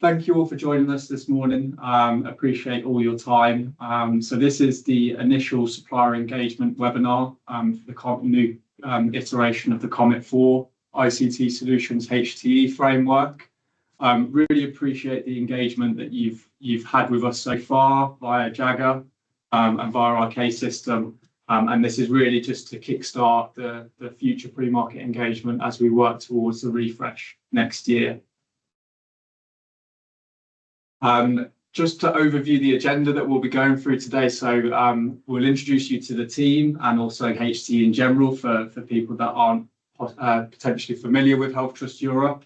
Thank you all for joining us this morning. Appreciate all your time. So this is the initial supplier engagement webinar for the new iteration of the ComIT4 ICT Solutions HTE framework. Really appreciate the engagement that you've had with us so far via Jagger and via our case system. And this is really just to kickstart the future pre-market engagement as we work towards the refresh next year. Just to overview the agenda that we'll be going through today. So we'll introduce you to the team and also HTE in general for people that aren't potentially familiar with Health Trust Europe.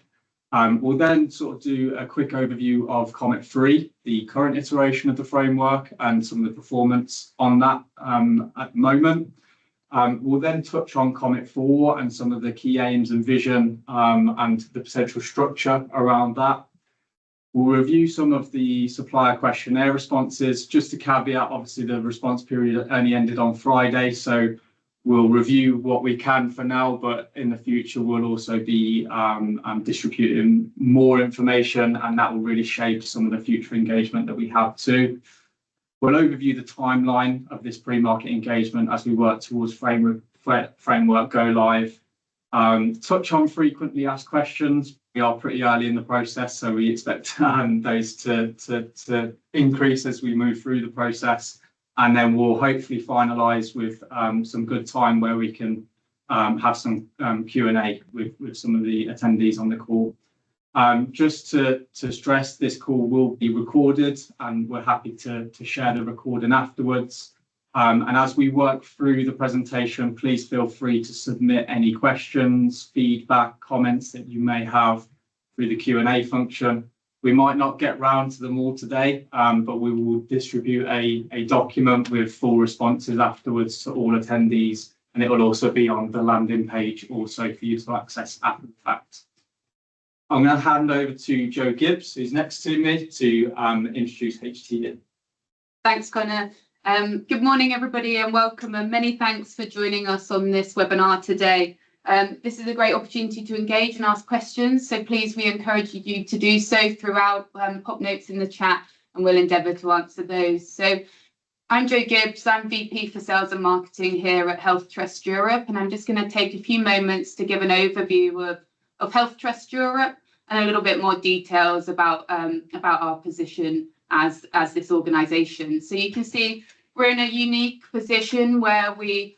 We'll then sort of do a quick overview of ComIT3, the current iteration of the framework, and some of the performance on that at the moment. We'll then touch on ComIT4 and some of the key aims and vision and the potential structure around that. We'll review some of the supplier questionnaire responses. Just to caveat, obviously the response period only ended on Friday, so we'll review what we can for now, but in the future we'll also be distributing more information, and that will really shape some of the future engagement that we have too. We'll overview the timeline of this pre-market engagement as we work towards framework go live. Touch on frequently asked questions. We are pretty early in the process, so we expect those to increase as we move through the process. And then we'll hopefully finalise with some good time where we can have some Q&A with some of the attendees on the call. Just to stress, this call will be recorded and we're happy to share the recording afterwards. And as we work through the presentation, please feel free to submit any questions, feedback, comments that you may have through the Q&A function. We might not get round to them all today, but we will distribute a document with full responses afterwards to all attendees, and it will also be on the landing page also for you to access after the fact. I'm going to hand over to Jo Gibbs, who's next to me, to introduce HTE. Thanks, Connor. Good morning, everybody, and welcome, and many thanks for joining us on this webinar today. This is a great opportunity to engage and ask questions, so please, we encourage you to do so throughout. Pop notes in the chat and we'll endeavour to answer those. So I'm Jo Gibbs, I'm VP for Sales and Marketing here at Health Trust Europe, and I'm just going to take a few moments to give an overview of Health Trust Europe and a little bit more details about our position as this organisation. So you can see we're in a unique position where we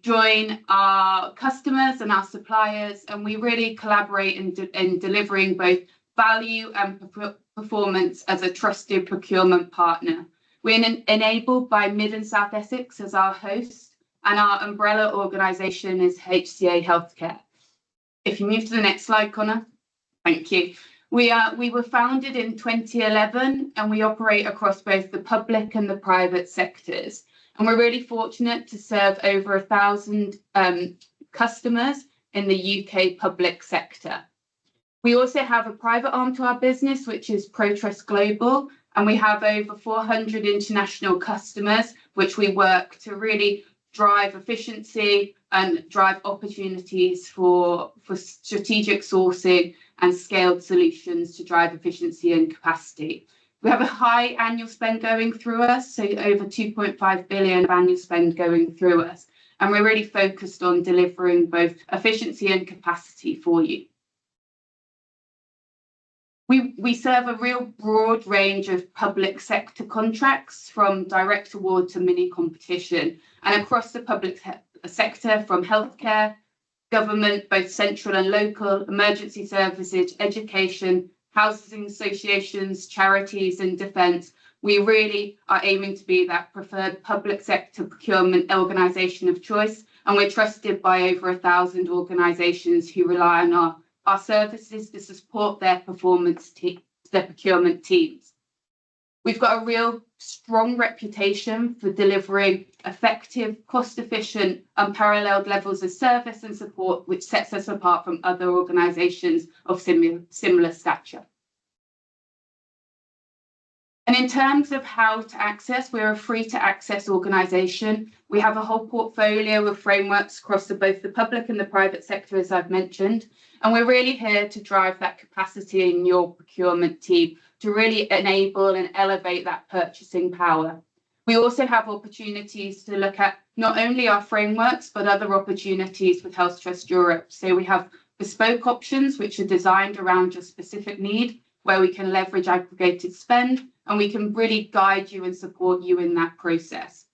join our customers and our suppliers, and we really collaborate in delivering both value and performance as a trusted procurement partner. We're enabled by Mid and South Essex as our host, and our umbrella organisation is HCA Healthcare. If you move to the next slide, Connor. Thank you. We were founded in 2011, and we operate across both the public and the private sectors. And we're really fortunate to serve over 1,000 customers in the UK public sector. We also have a private arm to our business, which is ProTrust Global, and we have over 400 international customers, which we work to really drive efficiency and drive opportunities for strategic sourcing and scaled solutions to drive efficiency and capacity. We have a high annual spend going through us, so over 2.5 billion of annual spend going through us. And we're really focused on delivering both efficiency and capacity for you. We serve a real broad range of public sector contracts, from direct award to mini competition, and across the public sector, from healthcare, government, both central and local, emergency services, education, housing associations, charities and defence. We really are aiming to be that preferred public sector procurement organisation of choice, and we're trusted by over 1,000 organisations who rely on our services to support their performance their procurement teams. We've got a real strong reputation for delivering effective, cost-efficient, unparalleled levels of service and support, which sets us apart from other organisations of similar stature. And in terms of how to access, we're a free to access organisation. We have a whole portfolio of frameworks across both the public and the private sector, as I've mentioned. And we're really here to drive that capacity in your procurement team to really enable and elevate that purchasing power. We also have opportunities to look at not only our frameworks, but other opportunities with Health Trust Europe. So we have bespoke options, which are designed around your specific need, where we can leverage aggregated spend, and we can really guide you and support you in that process.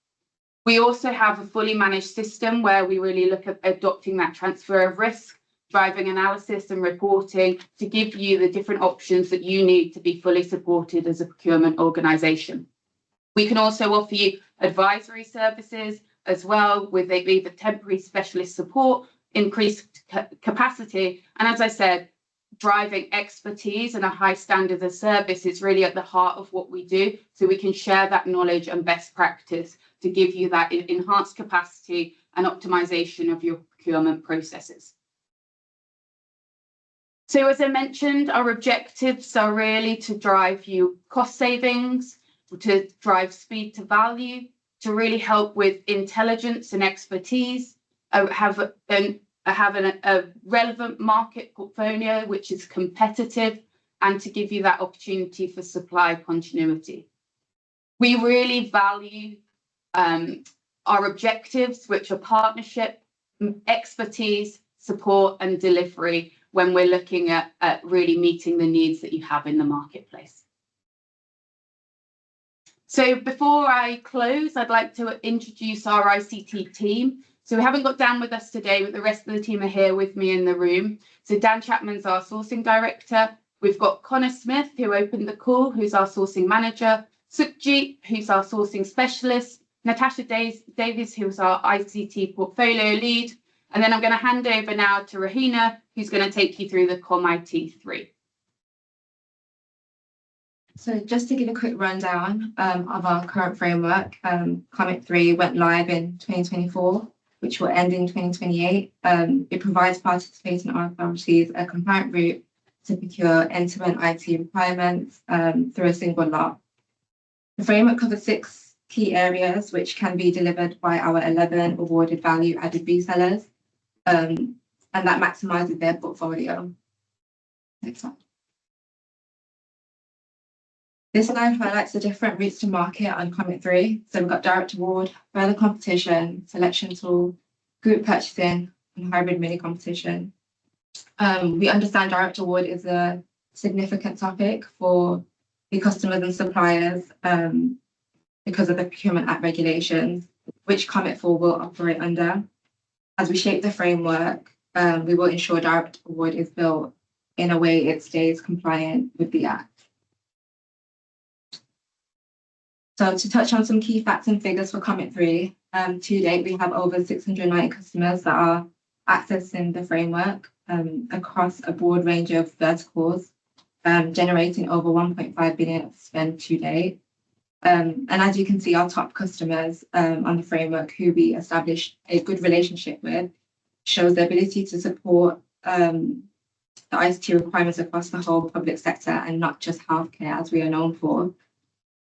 We also have a fully managed system where we really look at adopting that transfer of risk, driving analysis and reporting to give you the different options that you need to be fully supported as a procurement organisation. We can also offer you advisory services as well with either temporary specialist support, increased capacity, and as I said, driving expertise and a high standard of service is really at the heart of what we do. So we can share that knowledge and best practice to give you that enhanced capacity and optimization of your procurement processes. So as I mentioned, our objectives are really to drive you cost savings, to drive speed to value, to really help with intelligence and expertise, have a relevant market portfolio which is competitive, and to give you that opportunity for supply continuity. We really value our objectives, which are partnership, expertise, support and delivery when we're looking at really meeting the needs that you have in the marketplace. So before I close, I'd like to introduce our ICT team. So we haven't got Dan with us today, but the rest of the team are here with me in the room. So Dan Chapman's our sourcing director. We've got Connor Smith, who opened the call, who's our sourcing manager. Sukhjit, who's our sourcing specialist. Natasha Davies, who's our ICT portfolio lead. And then I'm going to hand over now to Rahina, who's going to take you through the ComIT 3. So just to give a quick rundown of our current framework, ComIT 3 went live in 2024, which will end in 2028. It provides participating authorities a compliant route to procure end-to-end IT requirements through a single lot. The framework covers 6 key areas, which can be delivered by our 11 awarded value-added resellers, and that maximizes their portfolio. Next slide. This slide highlights the different routes to market on ComIT 3. So we've got direct award, further competition, selection tool, group purchasing, and hybrid mini competition. We understand direct award is a significant topic for the customers and suppliers because of the Procurement Act regulations, which ComIT 4 will operate under. As we shape the framework, we will ensure direct award is built in a way it stays compliant with the Act. So to touch on some key facts and figures for ComIT 3, to date, we have over 690 customers that are accessing the framework across a broad range of verticals, generating over 1.5 billion of spend to date. And as you can see, our top customers on the framework who we established a good relationship with shows the ability to support the ICT requirements across the whole public sector and not just healthcare, as we are known for.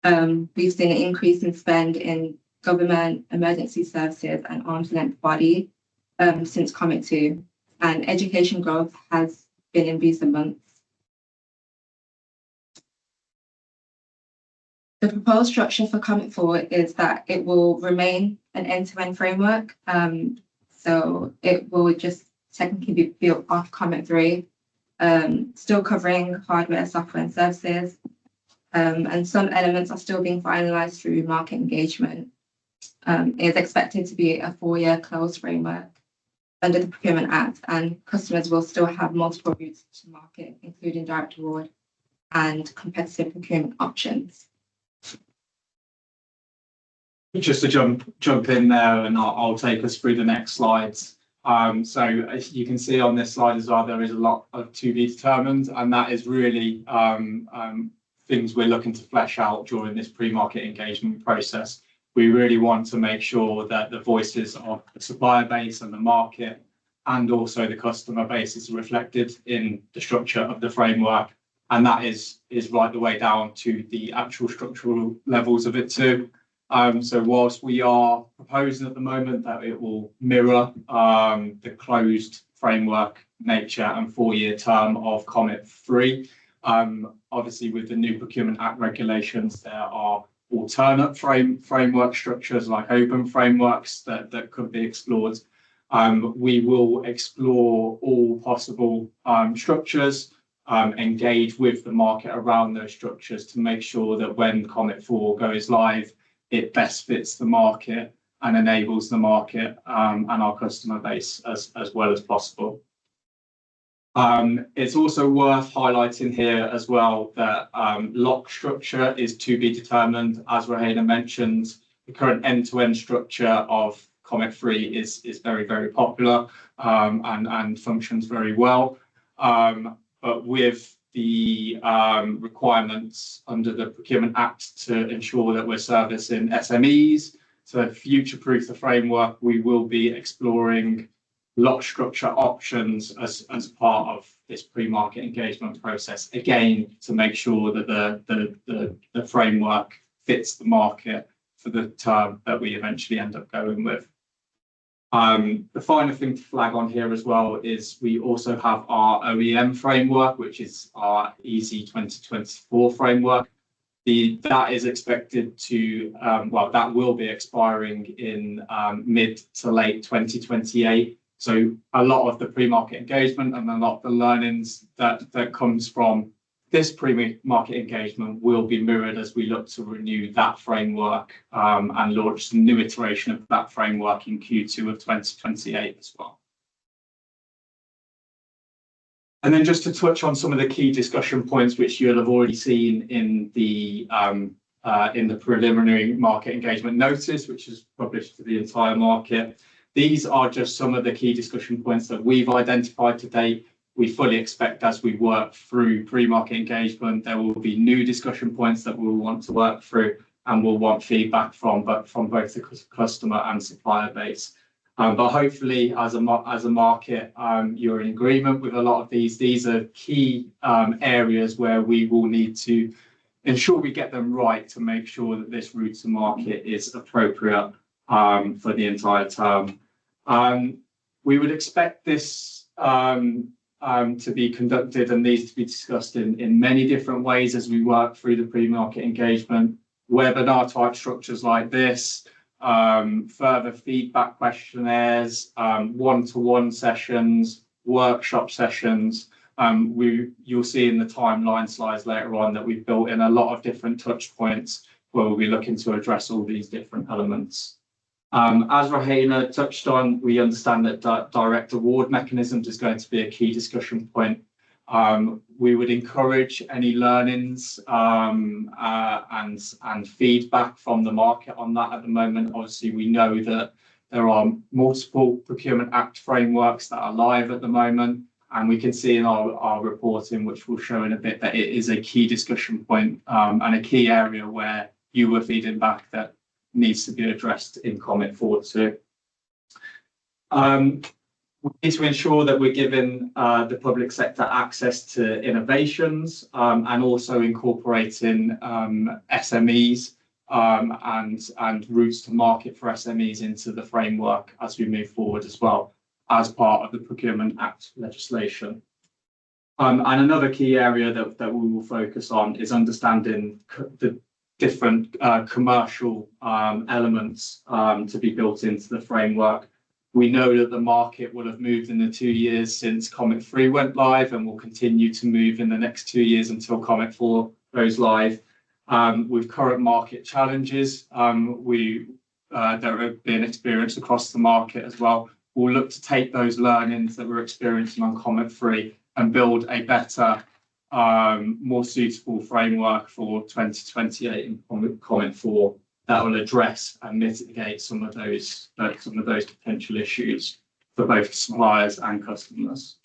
We've seen an increase in spend in government, emergency services and arm's length body since ComIT 2, and education growth has been in recent months. The proposed structure for ComIT 4 is that it will remain an end-to-end framework. So it will just technically be built off ComIT 3, still covering hardware, software and services. And some elements are still being finalised through market engagement. It is expected to be a 4-year closed framework under the Procurement Act, and customers will still have multiple routes to market, including direct award and competitive procurement options. Just to jump in there, and I'll take us through the next slides. So as you can see on this slide as well, there is a lot of to be determined, and that is really things we're looking to flesh out during this pre-market engagement process. We really want to make sure that the voices of the supplier base and the market and also the customer base is reflected in the structure of the framework, and that is right the way down to the actual structural levels of it too. So whilst we are proposing at the moment that it will mirror the closed framework nature and 4-year term of ComIT 3, obviously with the new Procurement Act regulations, there are alternate framework structures like open frameworks that could be explored. We will explore all possible structures, engage with the market around those structures to make sure that when ComIT 4 goes live, it best fits the market and enables the market and our customer base as well as possible. It's also worth highlighting here as well that lock structure is to be determined. As Rahena mentioned, the current end-to-end structure of ComIT 3 is very, very popular and functions very well. But with the requirements under the Procurement Act to ensure that we're servicing SMEs, to future-proof the framework, we will be exploring lock structure options as part of this pre-market engagement process, again, to make sure that the framework fits the market for the term that we eventually end up going with. The final thing to flag on here as well is we also have our OEM framework, which is our EASY 2024 framework. That is expected to, that will be expiring in mid to late 2028. So a lot of the pre-market engagement and a lot of the learnings that comes from this pre-market engagement will be mirrored as we look to renew that framework and launch some new iteration of that framework in Q2 of 2028 as well. And then just to touch on some of the key discussion points which you'll have already seen in the preliminary market engagement notice, which is published to the entire market. These are just some of the key discussion points that we've identified to date. We fully expect as we work through pre-market engagement, there will be new discussion points that we'll want to work through and we'll want feedback from both the customer and supplier base. But hopefully as a market, you're in agreement with a lot of these. These are key areas where we will need to ensure we get them right to make sure that this route to market is appropriate for the entire term. We would expect this to be conducted and these to be discussed in many different ways as we work through the pre-market engagement. Webinar type structures like this, further feedback questionnaires, one-to-one sessions, workshop sessions. You'll see in the timeline slides later on that we've built in a lot of different touch points where we'll be looking to address all these different elements. As Rahena touched on, we understand that direct award mechanisms is going to be a key discussion point. We would encourage any learnings and feedback from the market on that at the moment. Obviously, we know that there are multiple Procurement Act frameworks that are live at the moment, and we can see in our reporting, which we'll show in a bit, that it is a key discussion point and a key area where you were feeding back that needs to be addressed in ComIT 4 too. We need to ensure that we're giving the public sector access to innovations and also incorporating SMEs and routes to market for SMEs into the framework as we move forward as well as part of the Procurement Act legislation. And another key area that we will focus on is understanding the different commercial elements to be built into the framework. We know that the market will have moved in the 2 years since ComIT 3 went live and will continue to move in the next 2 years until ComIT 4 goes live. With current market challenges, that have been experienced across the market as well. We'll look to take those learnings that we're experiencing on ComIT 3 and build a better, more suitable framework for 2028 in ComIT 4 that will address and mitigate some of those potential issues for both suppliers and customers.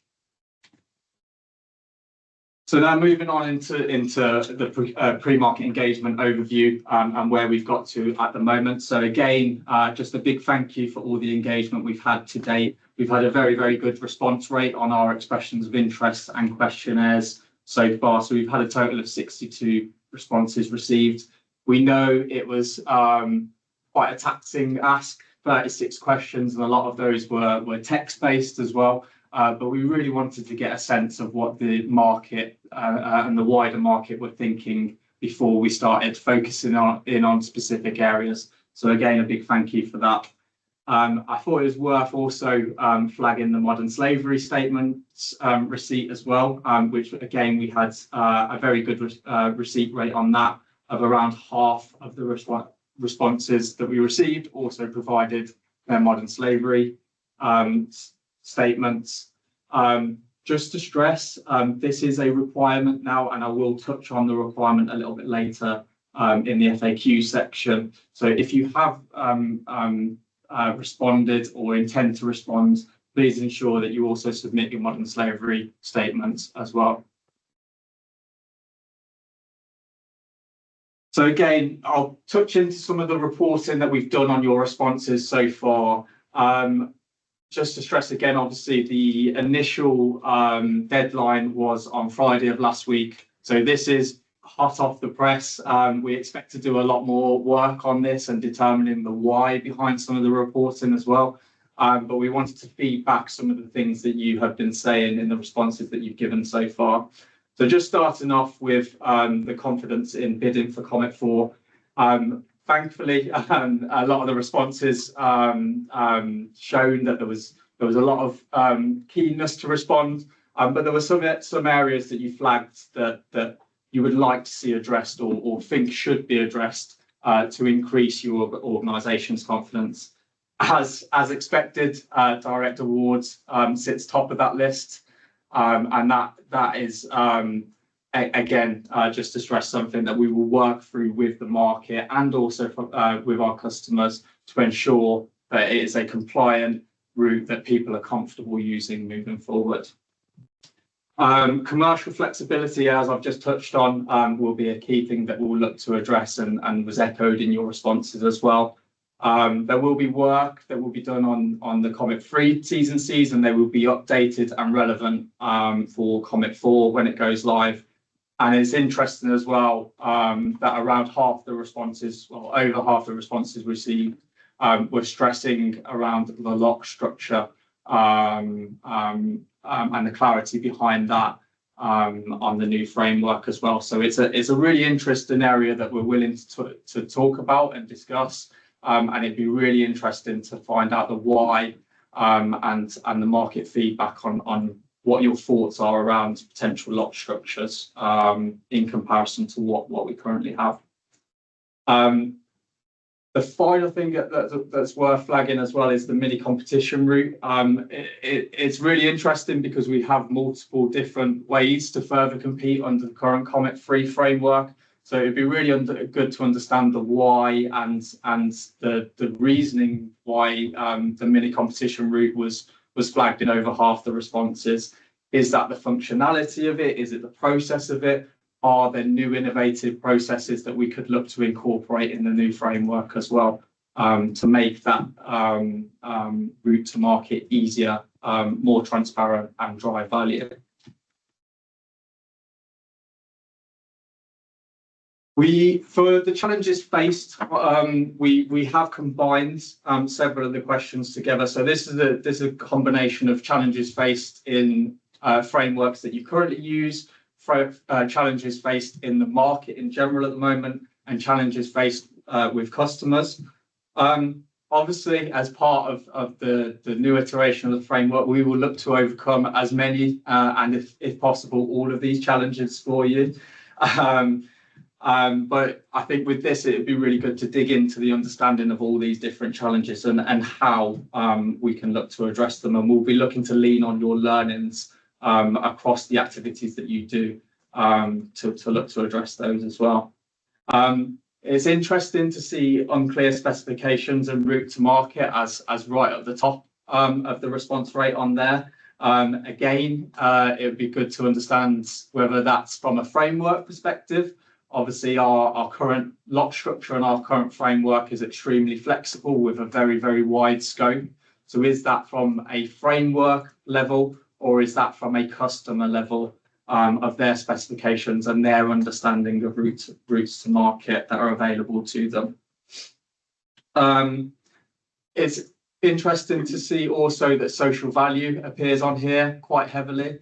So now moving on into the pre-market engagement overview and where we've got to at the moment. So again, just a big thank you for all the engagement we've had to date. We've had a very, very good response rate on our expressions of interest and questionnaires. so far. So we've had a total of 62 responses received. We know it was quite a taxing ask, 36 questions, and a lot of those were text-based as well. But we really wanted to get a sense of what the market and the wider market were thinking before we started focusing on specific areas. So again, a big thank you for that. I thought it was worth also flagging the modern slavery statements receipt as well, which again, we had a very good receipt rate on that, of around half of the responses that we received also provided their modern slavery statements. Just to stress, this is a requirement now, and I will touch on the requirement a little bit later in the FAQ section. So if you have responded or intend to respond, please ensure that you also submit your modern slavery statements as well. So again, I'll touch into some of the reporting that we've done on your responses so far. Just to stress again, obviously the initial deadline was on Friday of last week. So this is hot off the press. We expect to do a lot more work on this and determining the why behind some of the reporting as well. But we wanted to feed back some of the things that you have been saying in the responses that you've given so far. So just starting off with the confidence in bidding for ComIT4. Thankfully, a lot of the responses shown that there was a lot of keenness to respond, but there were some areas that you flagged that you would like to see addressed or think should be addressed to increase your organisation's confidence. As expected, direct awards sits top of that list, and that is again, just to stress something that we will work through with the market and also with our customers to ensure that it is a compliant route that people are comfortable using moving forward. Commercial flexibility, as I've just touched on, will be a key thing that we'll look to address and was echoed in your responses as well. There will be work that will be done on the ComIT3 T's and C's, and they will be updated and relevant for ComIT4 when it goes live. And it's interesting as well that around half the responses, well, over half the responses received were stressing around the lock structure and the clarity behind that on the new framework as well. So it's a really interesting area that we're willing to talk about and discuss. And it'd be really interesting to find out the why and the market feedback on what your thoughts are around potential lock structures in comparison to what we currently have. The final thing that's worth flagging as well is the mini competition route. It's really interesting because we have multiple different ways to further compete under the current ComIT3 framework. So it'd be really good to understand the why and the reasoning why the mini competition route was flagged in over half the responses. Is that the functionality of it? Is it the process of it? Are there new innovative processes that we could look to incorporate in the new framework as well to make that route to market easier, more transparent and drive value? For the challenges faced, we have combined several of the questions together. So this is a combination of challenges faced in frameworks that you currently use, challenges faced in the market in general at the moment, and challenges faced with customers. Obviously, as part of the new iteration of the framework, we will look to overcome as many and if possible, all of these challenges for you. But I think with this, it would be really good to dig into the understanding of all these different challenges and how we can look to address them. And we'll be looking to lean on your learnings across the activities that you do to look to address those as well. It's interesting to see unclear specifications and route to market as right at the top of the response rate on there. Again, it would be good to understand whether that's from a framework perspective. Obviously, our current lock structure and our current framework is extremely flexible with a very, very wide scope. So is that from a framework level or is that from a customer level? of their specifications and their understanding of routes to market that are available to them. It's interesting to see also that social value appears on here quite heavily.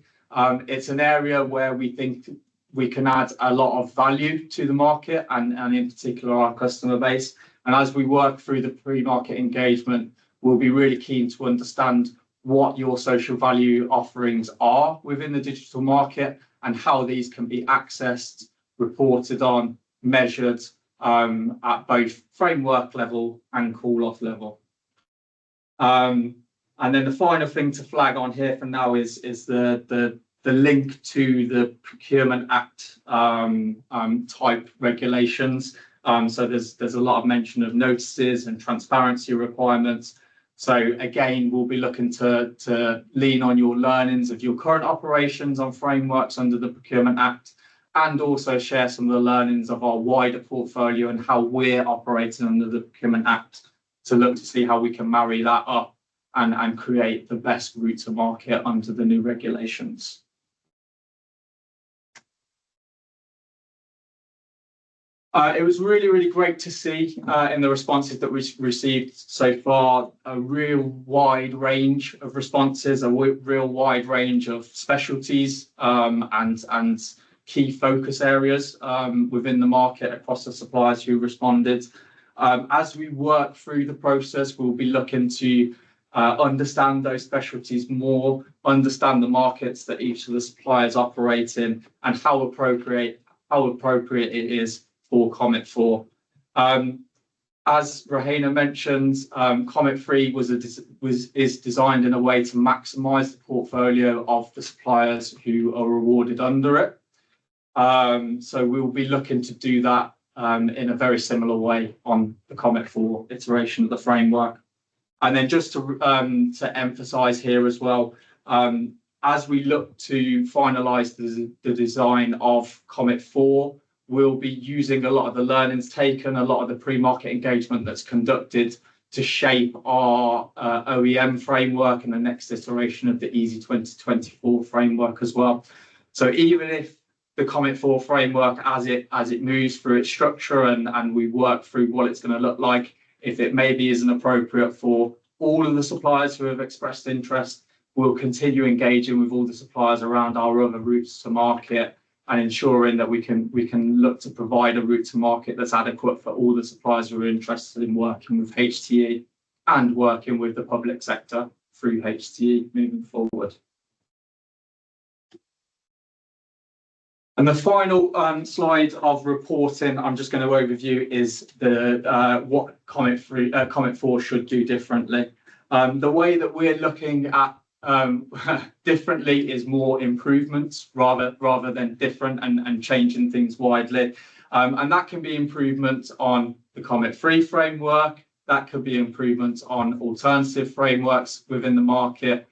It's an area where we think we can add a lot of value to the market and in particular our customer base. And as we work through the pre-market engagement, we'll be really keen to understand what your social value offerings are within the digital market and how these can be accessed, reported on, measured at both framework level and call-off level. And then the final thing to flag on here for now is the link to the Procurement Act type regulations. So there's a lot of mention of notices and transparency requirements. So again, we'll be looking to lean on your learnings of your current operations on frameworks under the Procurement Act, and also share some of the learnings of our wider portfolio and how we're operating under the Procurement Act to look to see how we can marry that up and create the best route to market under the new regulations. It was really, really great to see in the responses that we received so far, a real wide range of responses, a real wide range of specialties and key focus areas within the market across the suppliers who responded. As we work through the process, we'll be looking to understand those specialties more, understand the markets that each of the suppliers operate in, and how appropriate it is for ComIT4. As Rahena mentioned, ComIT3 is designed in a way to maximise the portfolio of the suppliers who are awarded under it. So we'll be looking to do that in a very similar way on the ComIT4 iteration of the framework. And then just to emphasise here as well, as we look to finalise the design of ComIT4, we'll be using a lot of the learnings taken, a lot of the pre-market engagement that's conducted to shape our OEM framework and the next iteration of the Easy 2024 framework as well. So even if the ComIT4 framework, as it moves through its structure and we work through what it's going to look like, if it maybe isn't appropriate for all of the suppliers who have expressed interest, we'll continue engaging with all the suppliers around our other routes to market and ensuring that we can look to provide a route to market that's adequate for all the suppliers who are interested in working with HTE and working with the public sector through HTE moving forward. And the final slide of reporting I'm just going to overview is what ComIT4 should do differently. The way that we're looking at differently is more improvements rather than different and changing things widely. And that can be improvements on the ComIT3 framework. That could be improvements on alternative frameworks within the market.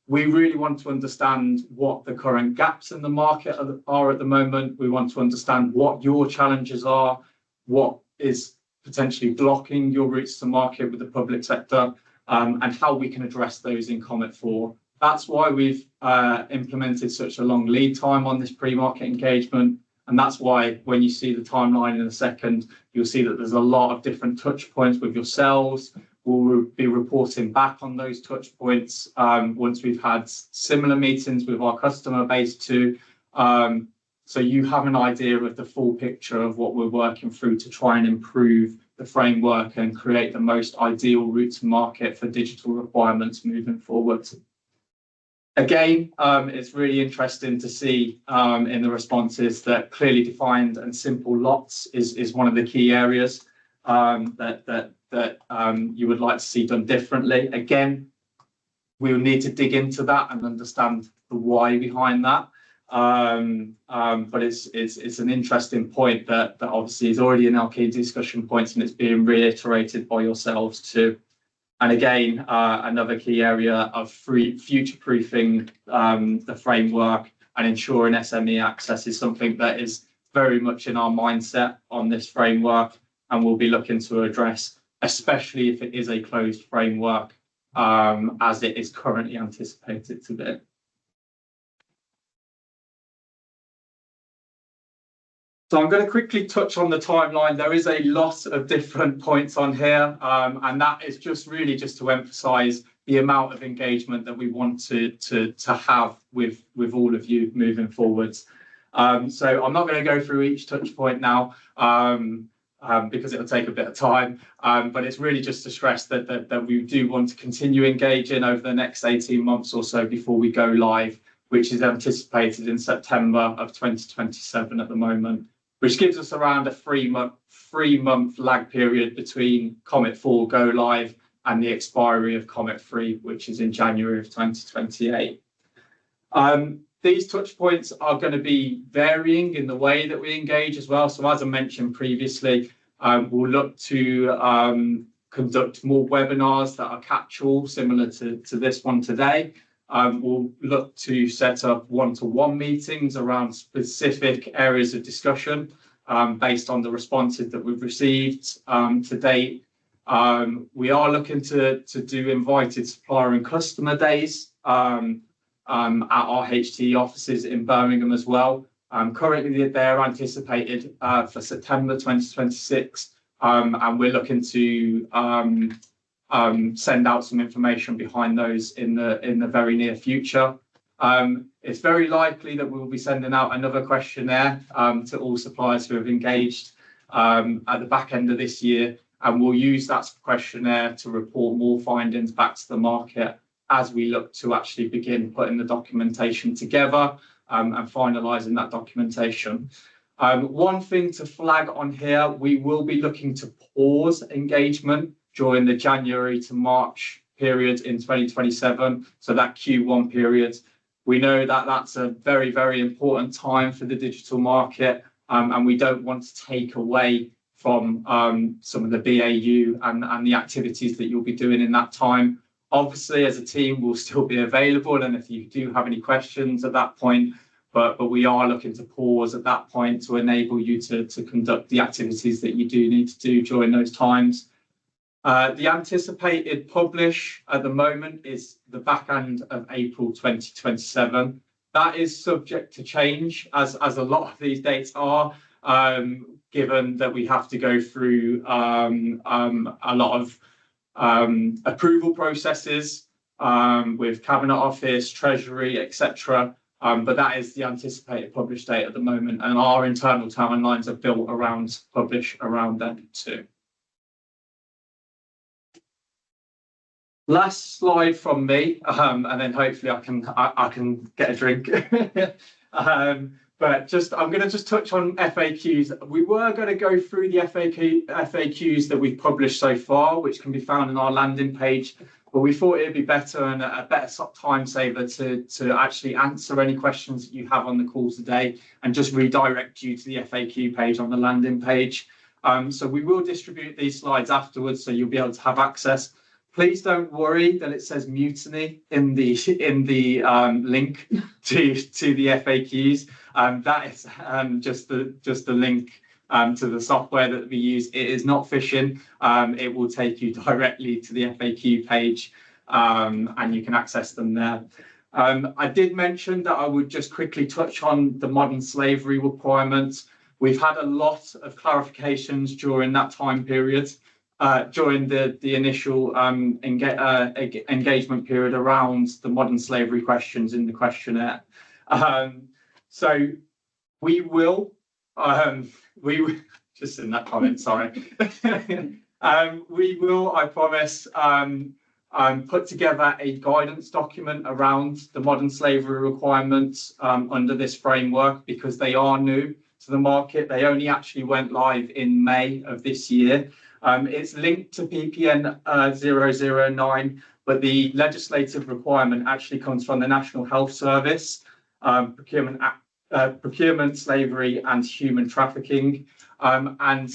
We really want to understand what the current gaps in the market are at the moment. We want to understand what your challenges are, what is potentially blocking your routes to market with the public sector, and how we can address those in ComIT4. That's why we've implemented such a long lead time on this pre-market engagement. And that's why when you see the timeline in a second, you'll see that there's a lot of different touch points with yourselves. We'll be reporting back on those touch points once we've had similar meetings with our customer base too. So you have an idea of the full picture of what we're working through to try and improve the framework and create the most ideal route to market for digital requirements moving forward. Again, it's really interesting to see in the responses that clearly defined and simple lots is one of the key areas that you would like to see done differently. Again, we'll need to dig into that and understand the why behind that. But it's an interesting point that obviously is already in our key discussion points and it's being reiterated by yourselves too. And again, another key area of future-proofing the framework and ensuring SME access is something that is very much in our mindset on this framework and we'll be looking to address, especially if it is a closed framework, as it is currently anticipated to be. So I'm going to quickly touch on the timeline. There is a lot of different points on here, and that is just really just to emphasize the amount of engagement that we want to have with all of you moving forwards. So I'm not going to go through each touch point now, because it'll take a bit of time, but it's really just to stress that we do want to continue engaging over the next 18 months or so before we go live, which is anticipated in September of 2027 at the moment, which gives us around a three-month lag period between ComIT 4 go live and the expiry of ComIT 3, which is in January of 2028. These touch points are going to be varying in the way that we engage as well. So as I mentioned previously, we'll look to conduct more webinars that are catch-all, similar to this one today. We'll look to set up one-to-one meetings around specific areas of discussion based on the responses that we've received to date. We are looking to do invited supplier and customer days at our HT offices in Birmingham as well. Currently, they're anticipated for September 2026, and we're looking to send out some information behind those in the very near future. It's very likely that we'll be sending out another questionnaire to all suppliers who have engaged at the back end of this year, and we'll use that questionnaire to report more findings back to the market as we look to actually begin putting the documentation together and finalising that documentation. One thing to flag on here, we will be looking to pause engagement during the January to March period in 2027, so that Q1 period. We know that that's a very, very important time for the digital market, and we don't want to take away from some of the BAU and the activities that you'll be doing in that time. Obviously, as a team, we'll still be available, and if you do have any questions at that point, but we are looking to pause at that point to enable you to conduct the activities that you do need to do during those times. The anticipated publish at the moment is the back end of April 2027. That is subject to change, as a lot of these dates are, given that we have to go through a lot of approval processes with Cabinet Office, Treasury, etc. But that is the anticipated publish date at the moment, and our internal timelines are built around publish around then too. Last slide from me, and then hopefully I can get a drink. But I'm going to just touch on FAQs. We were going to go through the FAQs that we've published so far, which can be found on our landing page, but we thought it'd be better and a better time saver to actually answer any questions that you have on the call today and just redirect you to the FAQ page on the landing page. So we will distribute these slides afterwards, so you'll be able to have access. Please don't worry that it says mutiny in the link to the FAQs. That is just the link to the software that we use. It is not phishing. It will take you directly to the FAQ page, and you can access them there. I did mention that I would just quickly touch on the modern slavery requirements. We've had a lot of clarifications during that time period. During the initial engagement period around the modern slavery questions in the questionnaire. So we will, just in that comment, sorry. We will, I promise, put together a guidance document around the modern slavery requirements under this framework, because they are new to the market. They only actually went live in May of this year. It's linked to PPN 009, but the legislative requirement actually comes from the National Health Service, Procurement, Slavery and Human Trafficking, and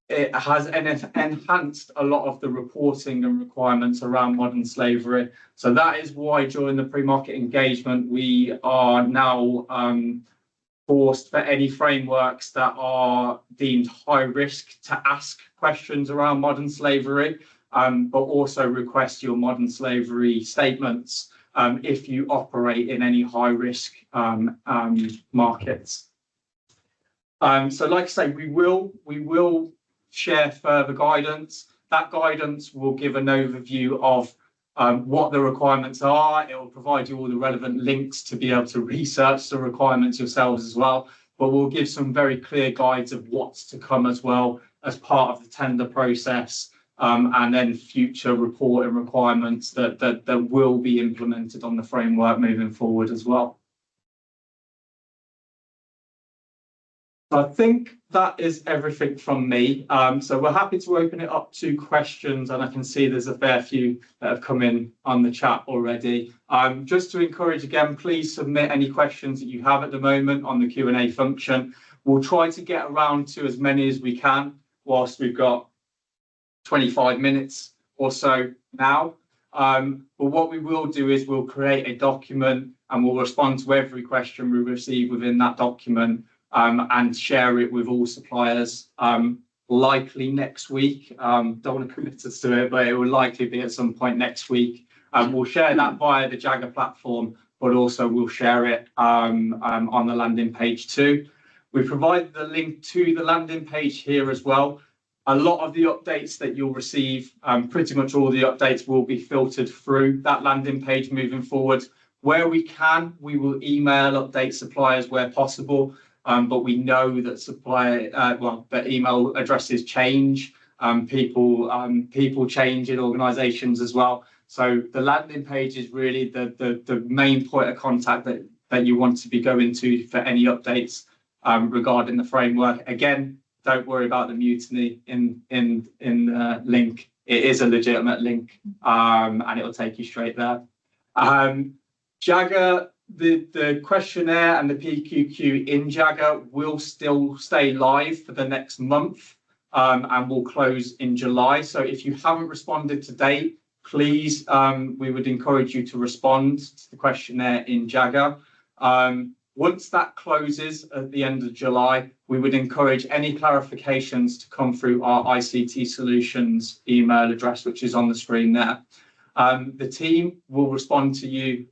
it has enhanced a lot of the reporting and requirements around modern slavery. So that is why during the pre-market engagement, we are now forced for any frameworks that are deemed high risk to ask questions around modern slavery, but also request your modern slavery statements if you operate in any high risk markets. So like I say, we will share further guidance. That guidance will give an overview of what the requirements are. It will provide you all the relevant links to be able to research the requirements yourselves as well. But we'll give some very clear guides of what's to come as well as part of the tender process, and then future reporting requirements that will be implemented on the framework moving forward as well. So I think that is everything from me. So we're happy to open it up to questions, and I can see there's a fair few that have come in on the chat already. Just to encourage again, please submit any questions that you have at the moment on the Q&A function. We'll try to get around to as many as we can whilst we've got 25 minutes or so now. But what we will do is we'll create a document and we'll respond to every question we receive within that document, and share it with all suppliers, likely next week. Don't want to commit us to it, but it will likely be at some point next week. We'll share that via the Jagger platform, but also we'll share it on the landing page too. We provided the link to the landing page here as well. A lot of the updates that you'll receive, pretty much all the updates will be filtered through that landing page moving forward. Where we can, we will email update suppliers where possible. But we know that that email addresses change, people change in organisations as well. So the landing page is really the main point of contact that you want to be going to for any updates regarding the framework. Again, don't worry about the mutiny in the link. It is a legitimate link, and it will take you straight there. Jagger. The questionnaire and the PQQ in Jagger will still stay live for the next month, and will close in July. So if you haven't responded to date, please, we would encourage you to respond to the questionnaire in Jagger. Once that closes at the end of July, we would encourage any clarifications to come through our ICT Solutions email address, which is on the screen there. The team will respond to you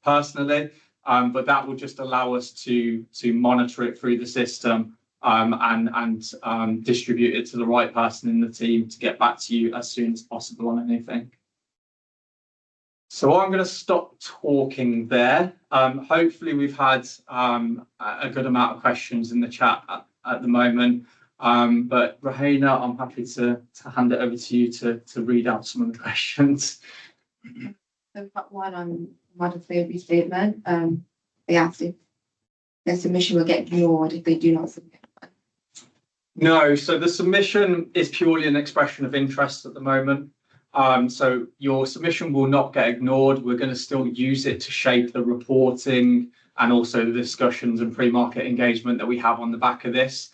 personally, but that will just allow us to monitor it through the system, and distribute it to the right person in the team to get back to you as soon as possible on anything. So I'm going to stop talking there. Hopefully we've had a good amount of questions in the chat at the moment. But Rahina, I'm happy to hand it over to you to read out some of the questions. So we've got one on modern slavery statement. They asked if their submission will get ignored if they do not submit one. No, so the submission is purely an expression of interest at the moment. So your submission will not get ignored. We're going to still use it to shape the reporting and also the discussions and pre-market engagement that we have on the back of this.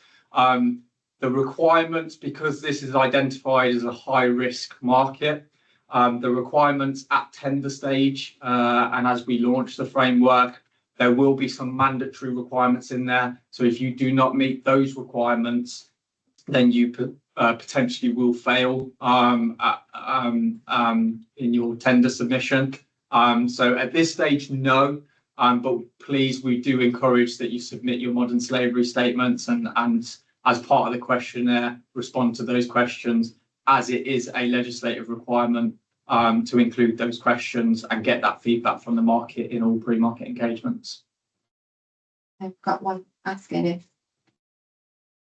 The requirements, because this is identified as a high-risk market, the requirements at tender stage, and as we launch the framework, there will be some mandatory requirements in there. So if you do not meet those requirements, then you potentially will fail in your tender submission. So at this stage, no. But please, we do encourage that you submit your modern slavery statements and as part of the questionnaire, respond to those questions, as it is a legislative requirement to include those questions and get that feedback from the market in all pre-market engagements. I've got one asking if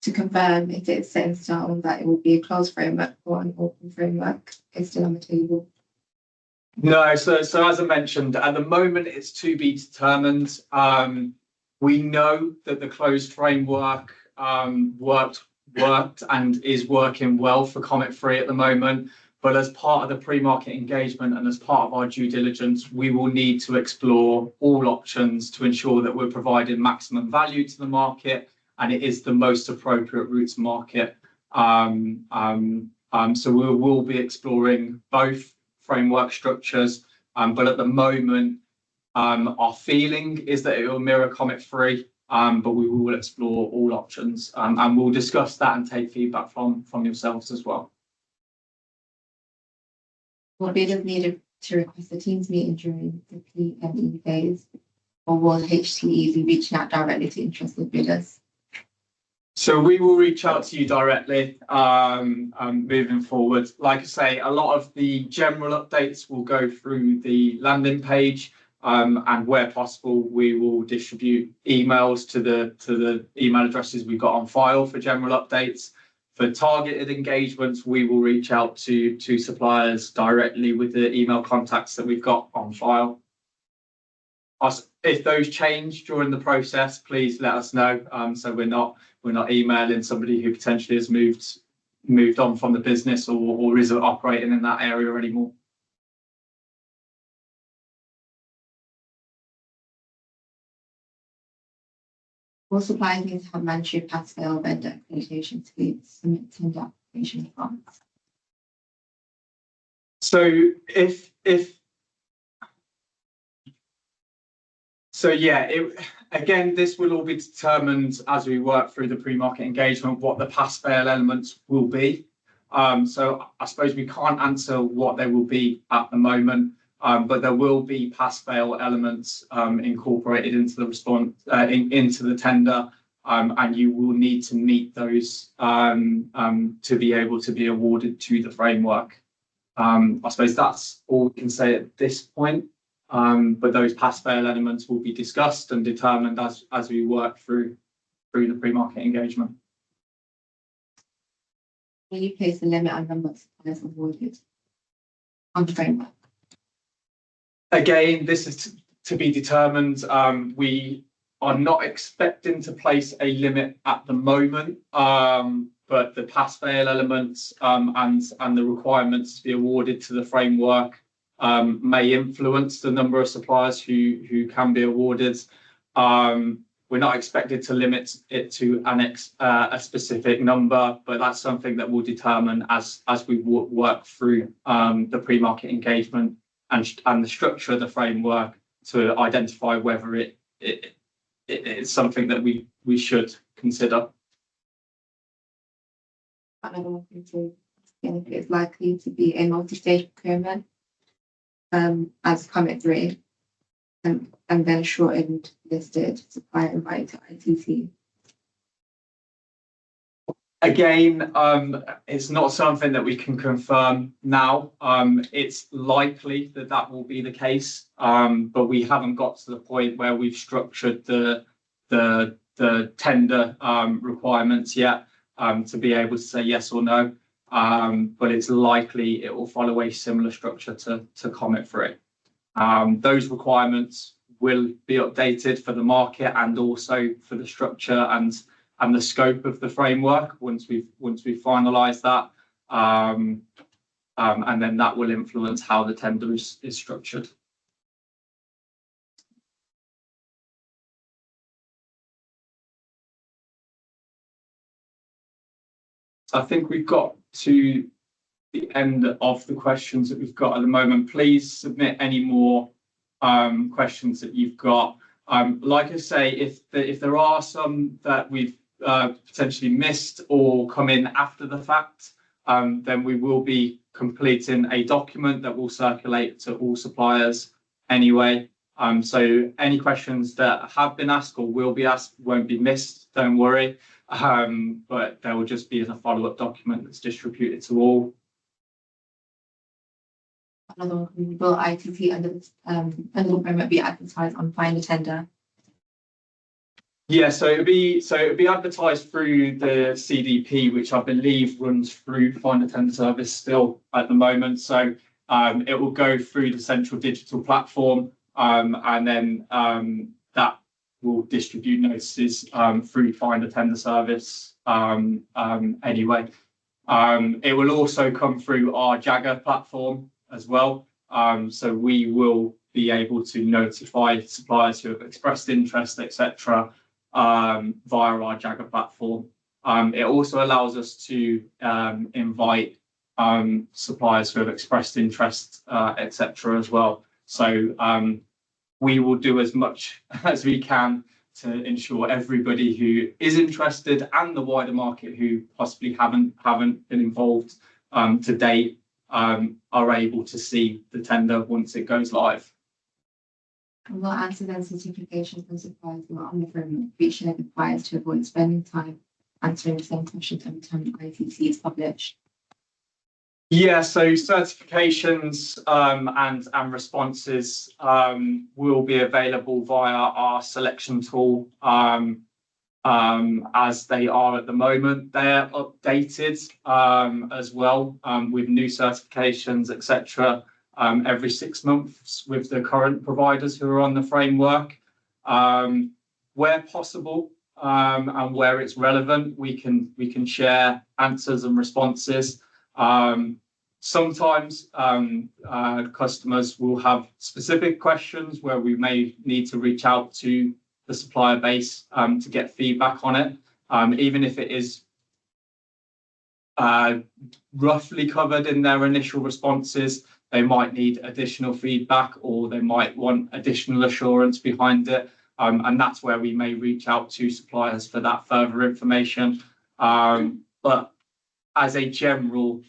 to confirm if it's set in stone that it will be a closed framework or an open framework is still on the table. No, so as I mentioned, at the moment it's to be determined. We know that the closed framework worked and is working well for ComIT at the moment, but as part of the pre-market engagement and as part of our due diligence, we will need to explore all options to ensure that we're providing maximum value to the market and it is the most appropriate route to market. So we will be exploring both framework structures, but at the moment our feeling is that it will mirror ComIT, but we will explore all options, and we'll discuss that and take feedback from yourselves as well. Will bidders need to request a Teams meeting during the PME phase, or will HTE be reaching out directly to interested bidders? So we will reach out to you directly moving forward. Like I say, a lot of the general updates will go through the landing page, and where possible, we will distribute emails to the email addresses we've got on file for general updates. For targeted engagements, we will reach out to suppliers directly with the email contacts that we've got on file. If those change during the process, please let us know. So we're not emailing somebody who potentially has moved on from the business or isn't operating in that area anymore. All suppliers need to have mandatory pass-fail vendor accreditation to submit tender application forms. So again, this will all be determined as we work through the pre-market engagement, what the pass-fail elements will be. So I suppose we can't answer what they will be at the moment, but there will be pass-fail elements incorporated into the response into the tender, and you will need to meet those to be able to be awarded to the framework. I suppose that's all we can say at this point. But those pass-fail elements will be discussed and determined as we work through the pre-market engagement. Will you place a limit on number of suppliers awarded on the framework? Again, this is to be determined. We are not expecting to place a limit at the moment, but the pass-fail elements and the requirements to be awarded to the framework may influence the number of suppliers who can be awarded. We're not expected to limit it to a specific number, but that's something that we'll determine as we work through the pre-market engagement and the structure of the framework to identify whether it's something that we should consider. Another one if it's likely to be a multi-stage procurement as ComIT, and then shortened listed supplier invited to ICT. Again, it's not something that we can confirm now. It's likely that will be the case, but we haven't got to the point where we've structured the tender requirements yet to be able to say yes or no. But it's likely it will follow a similar structure to ComIT. Those requirements will be updated for the market and also for the structure and the scope of the framework once we've finalised that, and then that will influence how the tender is structured. So I think we've got to the end of the questions that we've got at the moment. Please submit any more questions that you've got. Like I say, if there are some that we've potentially missed or come in after the fact, then we will be completing a document that will circulate to all suppliers anyway. So any questions that have been asked or will be asked won't be missed, don't worry. But there will just be a follow-up document that's distributed to all. Another one, will ICT under the framework be advertised on Find a Tender? Yeah, so it'll be advertised through the CDP, which I believe runs through Find a Tender service still at the moment. So it will go through the central digital platform, and then that will distribute notices through Find a Tender service anyway. It will also come through our Jagger platform as well. So we will be able to notify suppliers who have expressed interest, etc., via our Jagger platform. It also allows us to invite suppliers who have expressed interest, etc., as well. So we will do as much as we can to ensure everybody who is interested and the wider market who possibly haven't been involved to date are able to see the tender once it goes live. And will answer then certifications from suppliers who are on the framework be shared with buyers to avoid spending time answering the same question every time ICT is published? Yeah, so certifications and responses will be available via our selection tool as they are at the moment. They're updated as well with new certifications, etc. Every 6 months with the current providers who are on the framework. Where possible and where it's relevant, we can share answers and responses. Sometimes customers will have specific questions where we may need to reach out to the supplier base to get feedback on it, even if it is roughly covered in their initial responses. They might need additional feedback, or they might want additional assurance behind it, and that's where we may reach out to suppliers for that further information. But as a general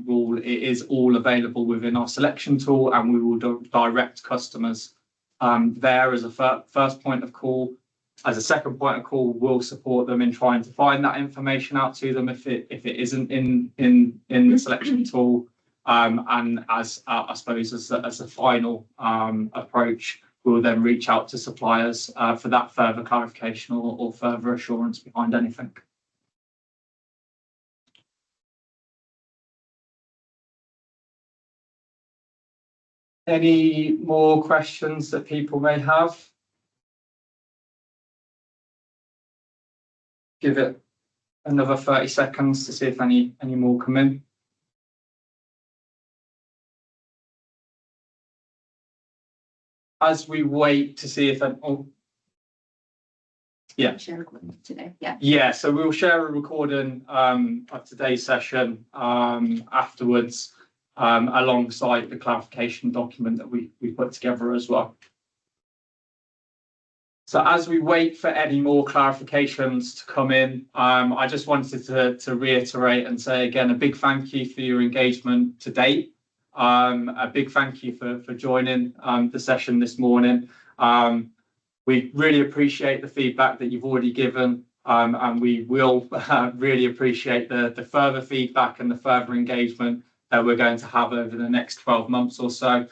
rule, it is all available within our selection tool, and we will direct customers there as a first point of call. As a second point of call, we'll support them in trying to find that information out to them if it isn't in the selection tool. And as I suppose as a final approach, we'll then reach out to suppliers for that further clarification or further assurance behind anything. Any more questions that people may have? Give it another 30 seconds to see if any more come in. As we wait to see if Share recording today. Yeah. Yeah, so we'll share a recording of today's session afterwards, alongside the clarification document that we put together as well. So as we wait for any more clarifications to come in, I just wanted to reiterate and say again a big thank you for your engagement to date. A big thank you for joining the session this morning. We really appreciate the feedback that you've already given, and we will really appreciate the further feedback and the further engagement that we're going to have over the next 12 months or so.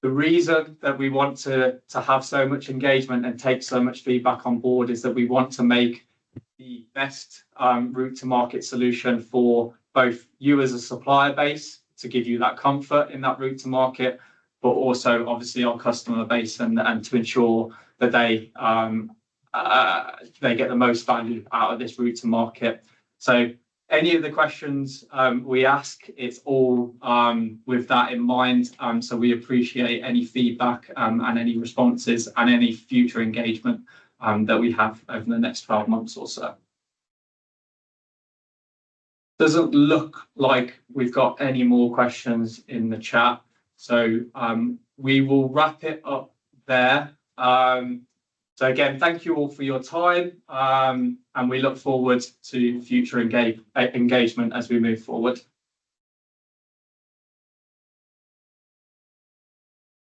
The reason that we want to have so much engagement and take so much feedback on board is that we want to make the best route to market solution for both you as a supplier base, to give you that comfort in that route to market, but also obviously our customer base and to ensure that they get the most value out of this route to market. So any of the questions we ask, it's all with that in mind. So we appreciate any feedback and any responses and any future engagement that we have over the next 12 months or so. Doesn't look like we've got any more questions in the chat. So we will wrap it up there. So again, thank you all for your time, and we look forward to future engagement as we move forward.